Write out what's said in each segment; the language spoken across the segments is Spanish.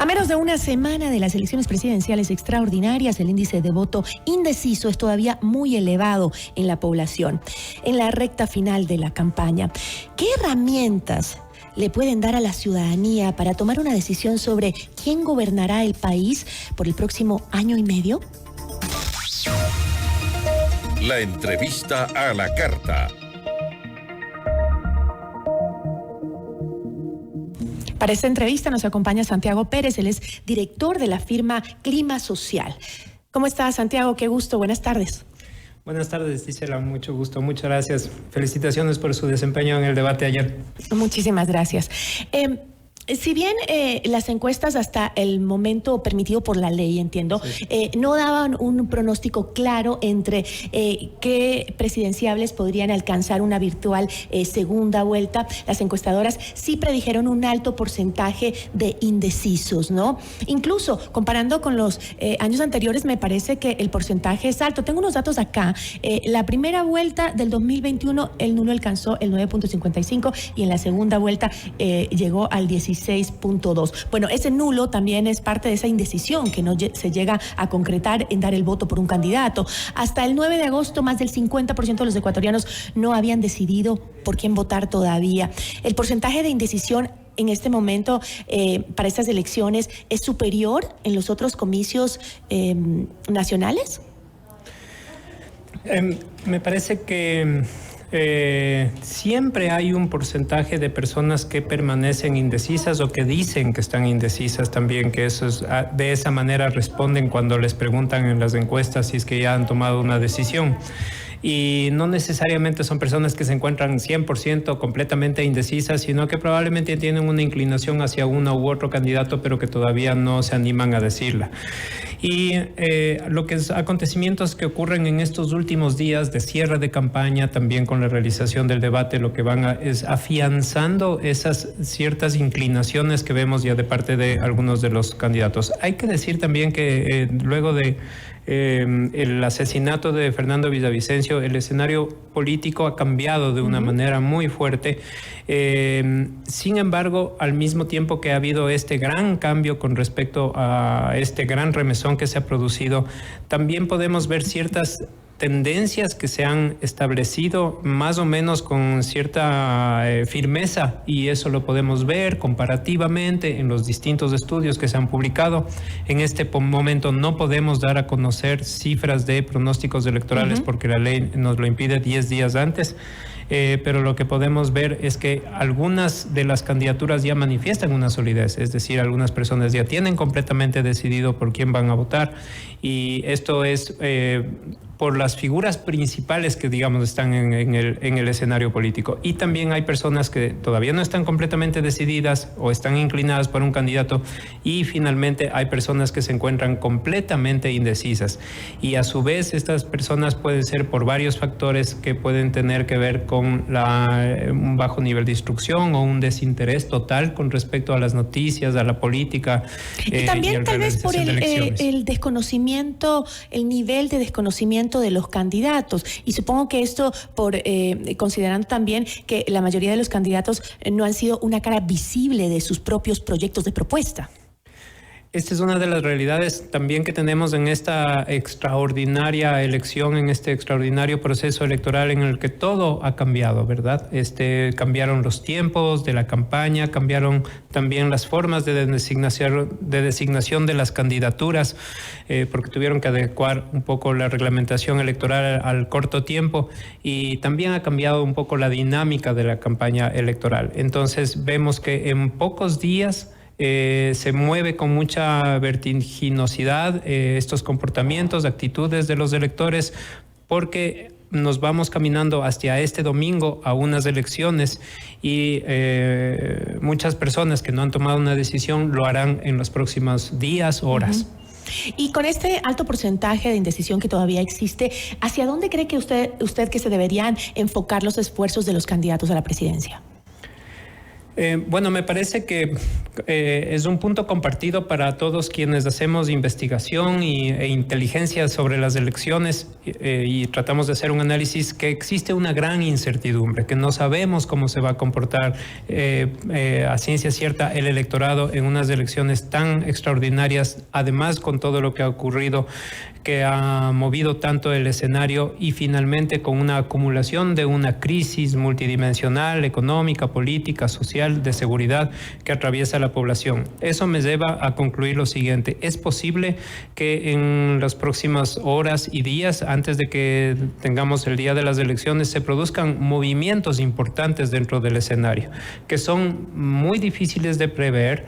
A menos de una semana de las elecciones presidenciales extraordinarias, el índice de voto indeciso es todavía muy elevado en la población. En la recta final de la campaña, ¿qué herramientas le pueden dar a la ciudadanía para tomar una decisión sobre quién gobernará el país por el próximo año y medio? La entrevista a la carta. Para esta entrevista nos acompaña Santiago Pérez, él es director de la firma Clima Social. ¿Cómo estás, Santiago? Qué gusto, buenas tardes. Buenas tardes, Gisela, mucho gusto, muchas gracias. Felicitaciones por su desempeño en el debate ayer. Muchísimas gracias. Si bien las encuestas hasta el momento permitido por la ley, entiendo, no daban un pronóstico claro entre qué presidenciables podrían alcanzar una virtual segunda vuelta, las encuestadoras sí predijeron un alto porcentaje de indecisos, ¿no? Incluso comparando con los años anteriores, me parece que el porcentaje es alto. Tengo unos datos acá. La primera vuelta del 2021, el nulo alcanzó el 9.55 y en la segunda vuelta llegó al 16.2. Bueno, ese nulo también es parte de esa indecisión que no se llega a concretar en dar el voto por un candidato. Hasta el 9 de agosto, más del 50% de los ecuatorianos no habían decidido por quién votar todavía. El porcentaje de indecisión en este momento para estas elecciones es superior en los otros comicios nacionales. Me parece que siempre hay un porcentaje de personas que permanecen indecisas o que dicen que están indecisas también, que eso es, de esa manera responden cuando les preguntan en las encuestas si es que ya han tomado una decisión. Y no necesariamente son personas que se encuentran 100% completamente indecisas, sino que probablemente tienen una inclinación hacia uno u otro candidato, pero que todavía no se animan a decirla. Y los acontecimientos que ocurren en estos últimos días de cierre de campaña, también con la realización del debate, lo que van es afianzando esas ciertas inclinaciones que vemos ya de parte de algunos de los candidatos. Hay que decir también que luego de el asesinato de Fernando Villavicencio, el escenario político ha cambiado de una manera muy fuerte. Sin embargo, al mismo tiempo que ha habido este gran cambio con respecto a este gran remesón que se ha producido, también podemos ver ciertas tendencias que se han establecido más o menos con cierta firmeza, y eso lo podemos ver comparativamente en los distintos estudios que se han publicado. En este momento no podemos dar a conocer cifras de pronósticos electorales porque la ley nos lo impide 10 días antes. Pero lo que podemos ver es que algunas de las candidaturas ya manifiestan una solidez, es decir, algunas personas ya tienen completamente decidido por quién van a votar, y esto es por las figuras principales que, digamos, están en el escenario político. Y también hay personas que todavía no están completamente decididas o están inclinadas por un candidato, y finalmente hay personas que se encuentran completamente indecisas. Y a su vez estas personas pueden ser por varios factores que pueden tener que ver con un bajo nivel de instrucción o un desinterés total con respecto a las noticias, a la política. Y también tal vez por el desconocimiento, el nivel de desconocimiento de los candidatos. Y supongo que esto considerando también que la mayoría de los candidatos no han sido una cara visible de sus propios proyectos de propuesta. Esta es una de las realidades también que tenemos en esta extraordinaria elección, en este extraordinario proceso electoral en el que todo ha cambiado, ¿verdad? Cambiaron los tiempos de la campaña, cambiaron también las formas de designación de las candidaturas, porque tuvieron que adecuar un poco la reglamentación electoral al corto tiempo, y también ha cambiado un poco la dinámica de la campaña electoral. Entonces vemos que en pocos días se mueve con mucha vertiginosidad estos comportamientos, actitudes de los electores, porque nos vamos caminando hacia este domingo a unas elecciones, y muchas personas que no han tomado una decisión lo harán en los próximos días, horas. Y con este alto porcentaje de indecisión que todavía existe, ¿hacia dónde cree que usted que se deberían enfocar los esfuerzos de los candidatos a la presidencia? Bueno, me parece que es un punto compartido para todos quienes hacemos investigación e inteligencia sobre las elecciones y tratamos de hacer un análisis, que existe una gran incertidumbre, que no sabemos cómo se va a comportar a ciencia cierta el electorado en unas elecciones tan extraordinarias, además con todo lo que ha ocurrido, que ha movido tanto el escenario, y finalmente con una acumulación de una crisis multidimensional, económica, política, social, de seguridad que atraviesa la población. Eso me lleva a concluir lo siguiente: es posible que en las próximas horas y días, antes de que tengamos el día de las elecciones, se produzcan movimientos importantes dentro del escenario, que son muy difíciles de prever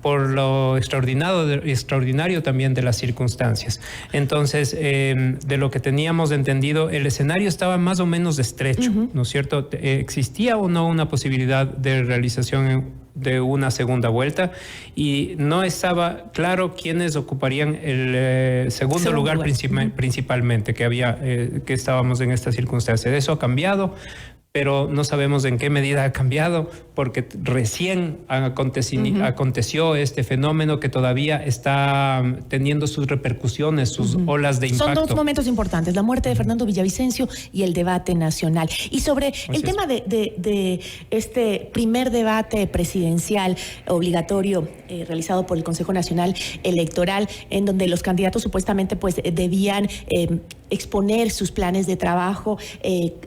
por lo extraordinario también de las circunstancias. Entonces, de lo que teníamos entendido, el escenario estaba más o menos estrecho, ¿no es cierto? ¿Existía o no una posibilidad de realización de una segunda vuelta? Y no estaba claro quiénes ocuparían el segundo lugar principalmente, que estábamos en esta circunstancia. Eso ha cambiado, pero no sabemos en qué medida ha cambiado, porque recién aconteció este fenómeno que todavía está teniendo sus repercusiones, sus olas de impacto. Son dos momentos importantes: la muerte de Fernando Villavicencio y el debate nacional. Y sobre el tema de este primer debate presidencial obligatorio realizado por el Consejo Nacional Electoral, en donde los candidatos supuestamente pues debían exponer sus planes de trabajo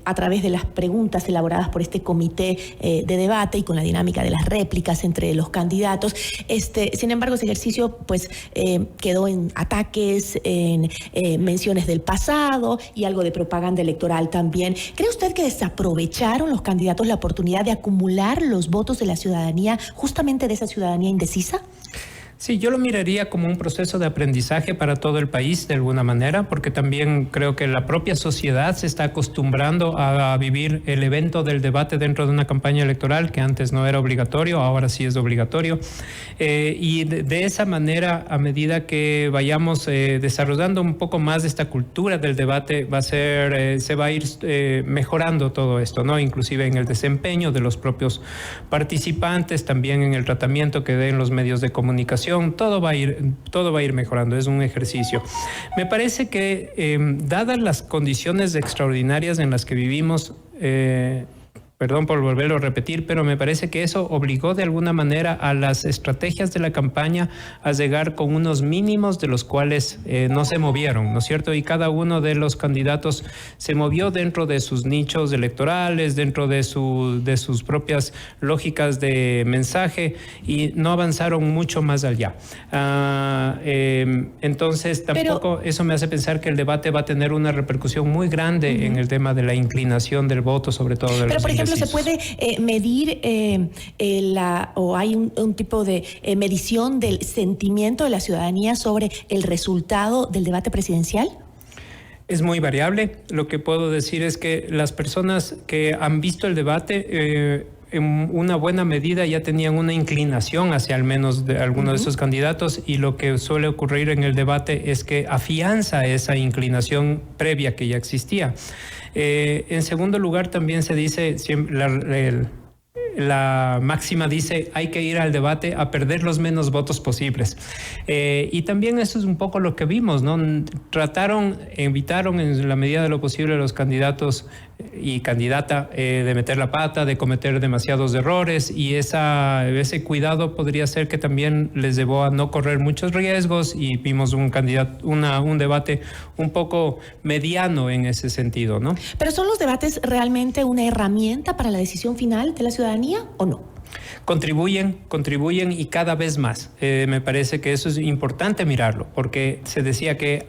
a través de las preguntas elaboradas por este comité de debate y con la dinámica de las réplicas entre los candidatos. Sin embargo, ese ejercicio pues quedó en ataques, en menciones del pasado y algo de propaganda electoral también. ¿Cree usted que desaprovecharon los candidatos la oportunidad de acumular los votos de la ciudadanía, justamente de esa ciudadanía indecisa? Sí, yo lo miraría como un proceso de aprendizaje para todo el país de alguna manera, porque también creo que la propia sociedad se está acostumbrando a vivir el evento del debate dentro de una campaña electoral, que antes no era obligatorio, ahora sí es obligatorio. Y de esa manera, a medida que vayamos desarrollando un poco más de esta cultura del debate, se va a ir mejorando todo esto, ¿no? Inclusive en el desempeño de los propios participantes, también en el tratamiento que den los medios de comunicación. Todo va a ir mejorando, es un ejercicio. Me parece que dadas las condiciones extraordinarias en las que vivimos, perdón por volverlo a repetir, pero me parece que eso obligó de alguna manera a las estrategias de la campaña a llegar con unos mínimos de los cuales no se movieron, ¿no es cierto? Y cada uno de los candidatos se movió dentro de sus nichos electorales, dentro de sus propias lógicas de mensaje, y no avanzaron mucho más allá. Entonces, tampoco eso me hace pensar que el debate va a tener una repercusión muy grande en el tema de la inclinación del voto, sobre todo de los indecisos. ¿Se puede medir o hay un tipo de medición del sentimiento de la ciudadanía sobre el resultado del debate presidencial? Es muy variable. Lo que puedo decir es que las personas que han visto el debate en una buena medida ya tenían una inclinación hacia al menos de alguno de esos candidatos, y lo que suele ocurrir en el debate es que afianza esa inclinación previa que ya existía. En segundo lugar, también se dice, la máxima dice, hay que ir al debate a perder los menos votos posibles. Y también eso es un poco lo que vimos, ¿no? Evitaron en la medida de lo posible a los candidatos y candidata de meter la pata, de cometer demasiados errores, y ese cuidado podría ser que también les llevó a no correr muchos riesgos, y vimos un debate un poco mediano en ese sentido, ¿no? ¿Pero son los debates realmente una herramienta para la decisión final de la ciudadanía o no? Contribuyen y cada vez más. Me parece que eso es importante mirarlo, porque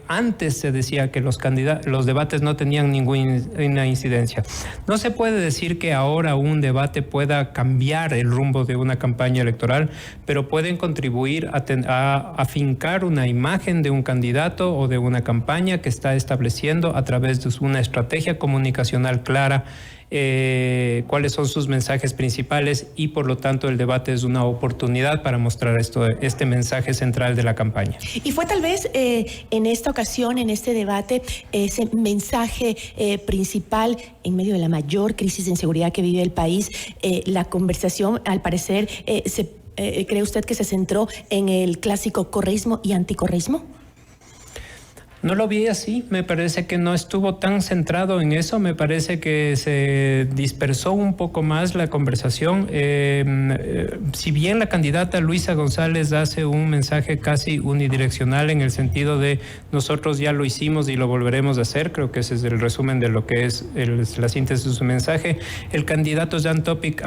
antes se decía que los debates no tenían ninguna incidencia. No se puede decir que ahora un debate pueda cambiar el rumbo de una campaña electoral, pero pueden contribuir a afincar una imagen de un candidato o de una campaña que está estableciendo a través de una estrategia comunicacional clara cuáles son sus mensajes principales y por lo tanto el debate es una oportunidad para mostrar este mensaje central de la campaña. Y fue tal vez en esta ocasión, en este debate, ese mensaje principal en medio de la mayor crisis de inseguridad que vive el país. La conversación, al parecer, ¿cree usted que se centró en el clásico correísmo y anticorreísmo? No lo vi así, me parece que no estuvo tan centrado en eso, me parece que se dispersó un poco más la conversación. Si bien la candidata Luisa González hace un mensaje casi unidireccional en el sentido de nosotros ya lo hicimos y lo volveremos a hacer, creo que ese es el resumen de lo que es la síntesis de su mensaje, el candidato Jan Topic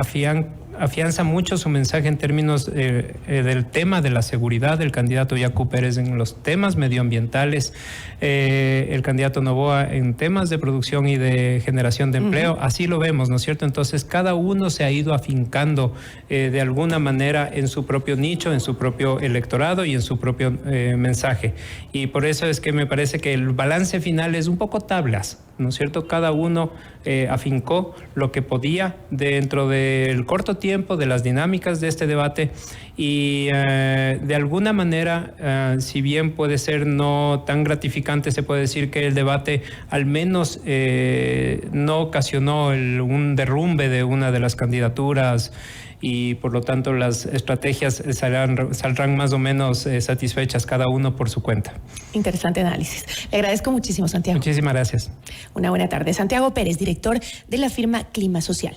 afianza mucho su mensaje en términos del tema de la seguridad, el candidato Yacu Pérez en los temas medioambientales, el candidato Noboa en temas de producción y de generación de empleo. Así lo vemos, ¿no es cierto? Entonces cada uno se ha ido afincando de alguna manera en su propio nicho, en su propio electorado y en su propio mensaje. Y por eso es que me parece que el balance final es un poco tablas, ¿no es cierto? Cada uno afincó lo que podía dentro del corto tiempo, de las dinámicas de este debate y de alguna manera, si bien puede ser no tan gratificante, se puede decir que el debate al menos no ocasionó un derrumbe de una de las candidaturas y por lo tanto las estrategias saldrán más o menos satisfechas cada uno por su cuenta. Interesante análisis. Le agradezco muchísimo, Santiago. Muchísimas gracias. Una buena tarde. Santiago Pérez, director de la firma Clima Social.